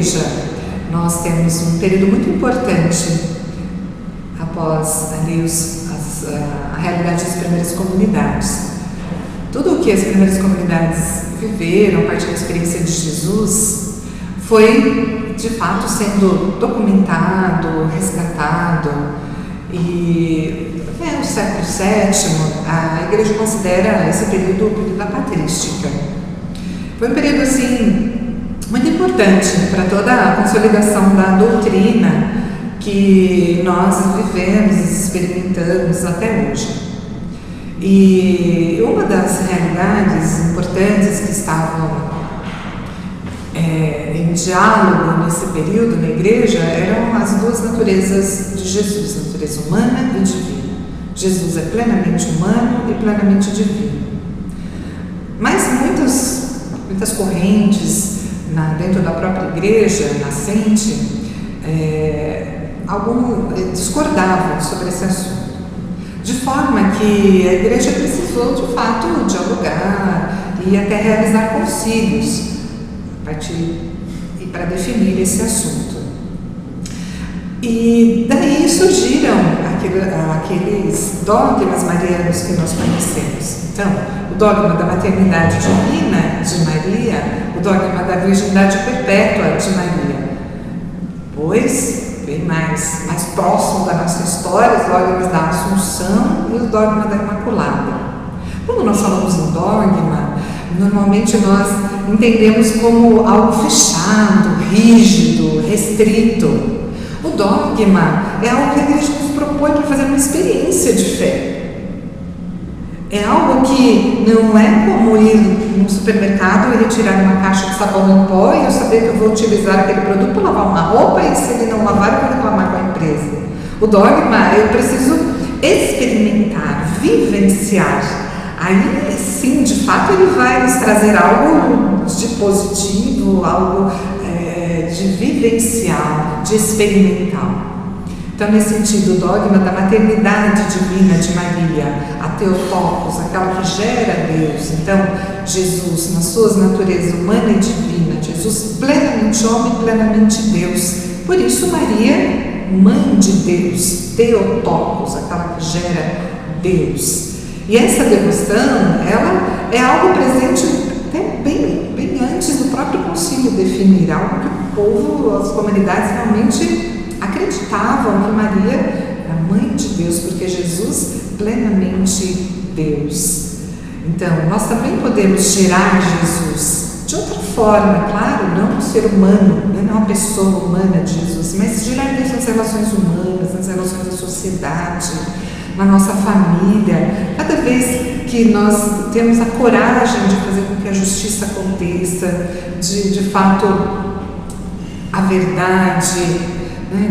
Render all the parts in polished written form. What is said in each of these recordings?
igreja, nós temos um período muito importante após ali a realidade das primeiras comunidades. Tudo o que as primeiras comunidades viveram a partir da experiência de Jesus foi, de fato, sendo documentado, resgatado. E no século VII, a Igreja considera esse período o período da patrística. Foi um período, assim, muito importante para toda a consolidação da doutrina que nós vivemos e experimentamos até hoje. E uma das realidades importantes que estavam em diálogo nesse período na igreja eram as duas naturezas de Jesus, a natureza humana e divina. Jesus é plenamente humano e plenamente divino. Mas muitas correntes dentro da própria igreja nascente discordavam sobre esse assunto. De forma que a igreja precisou, de fato, dialogar e até realizar concílios para definir esse assunto. E daí surgiram aqueles dogmas marianos que nós conhecemos. Então, o dogma da maternidade divina de Maria, o dogma da virgindade perpétua de Maria. Pois, bem mais próximo da nossa história, os dogmas da Assunção e o dogma da Imaculada. Quando nós falamos em dogma, normalmente nós entendemos como algo fechado, rígido, restrito. O dogma é algo que a igreja nos propõe para fazer uma experiência de fé. É algo que não é como ir no supermercado e retirar uma caixa de sabão em pó e eu saber que eu vou utilizar aquele produto para lavar uma roupa e se ele não lavar eu vou reclamar com a empresa. O dogma eu preciso experimentar, vivenciar. Aí sim, de fato, ele vai nos trazer algo de positivo, algo de vivencial, de experimental. Então, nesse sentido, o dogma da maternidade divina de Maria, a Theotokos, aquela que gera Deus. Então, Jesus, nas suas naturezas humana e divina, Jesus plenamente homem, plenamente Deus. Por isso, Maria, mãe de Deus, Theotokos, aquela que gera Deus. E essa devoção, ela é algo presente até bem antes do próprio concílio definir, algo que o povo, as comunidades realmente acreditavam que Maria era mãe de Deus, porque Jesus plenamente Deus. Então, nós também podemos gerar Jesus de outra forma, claro, não um ser humano, não uma pessoa humana de Jesus, mas gerar Deus nas relações humanas, nas relações da sociedade, na nossa família. Cada vez que nós temos a coragem de fazer com que a justiça aconteça, de fato, a verdade,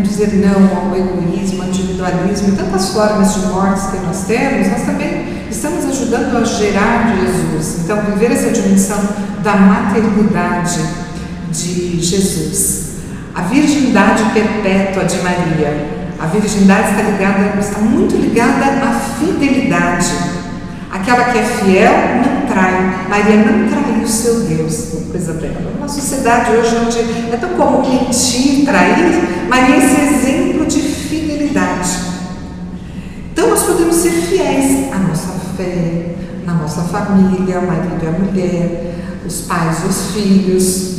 dizer não ao egoísmo, ao individualismo e tantas formas de mortes que nós temos, nós também estamos ajudando a gerar Jesus. Então, viver essa dimensão da maternidade de Jesus. A virgindade perpétua de Maria. A virgindade está muito ligada à fidelidade. Aquela que é fiel não trai. Maria não traiu o seu Deus. Coisa bela. Uma sociedade hoje onde é tão comum mentir, trair, Maria é esse exemplo de fidelidade. Então nós podemos ser fiéis à nossa fé, na nossa família, o marido e a mulher, os pais e os filhos,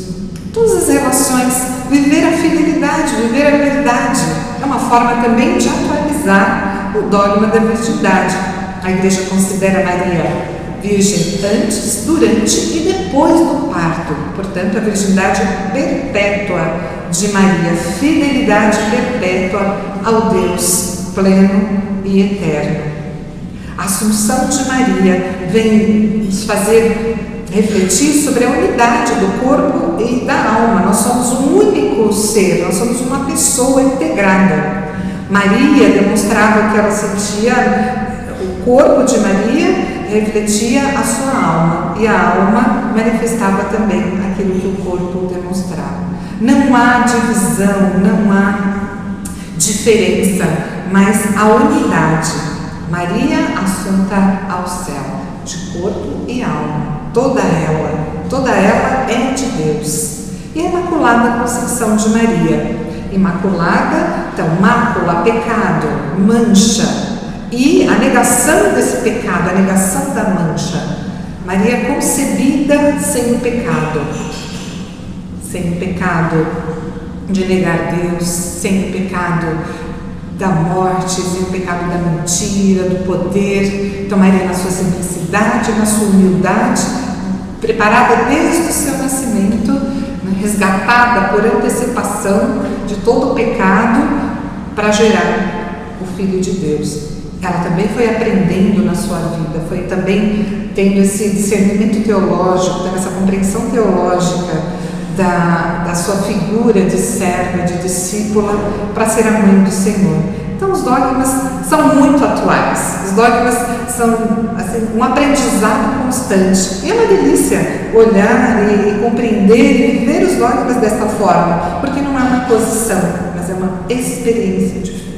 todas as relações, viver a fidelidade, viver a verdade. É uma forma também de atualizar o dogma da virgindade. A igreja considera Maria virgem antes, durante e depois do parto. Portanto, a virgindade perpétua de Maria, fidelidade perpétua ao Deus pleno e eterno. A Assunção de Maria vem nos fazer refletir sobre a unidade do corpo e da alma. Nós somos um único ser, nós somos uma pessoa integrada. Maria demonstrava que ela sentia, o corpo de Maria refletia a sua alma e a alma manifestava também aquilo que o corpo demonstrava. Não há divisão, não há diferença, mas a unidade. Maria assunta ao céu, de corpo e alma, toda ela é de Deus. e a Imaculada Conceição de Maria. Imaculada, então, mácula, pecado, mancha, e a negação desse pecado, a negação da mancha. Maria concebida sem o pecado de negar Deus, sem o pecado da morte, sem o pecado da mentira, do poder. Então Maria, na sua simplicidade, na sua humildade, preparada desde o seu nascimento, resgatada por antecipação de todo o pecado para gerar o Filho de Deus. Ela também foi aprendendo na sua vida, foi também tendo esse discernimento teológico, tendo essa compreensão teológica da sua figura de serva, de discípula, para ser a mãe do Senhor. Então os dogmas são muito atuais, os dogmas são assim, um aprendizado constante. E é uma delícia olhar e compreender e viver os dogmas dessa forma, porque não é uma posição, mas é uma experiência de fé.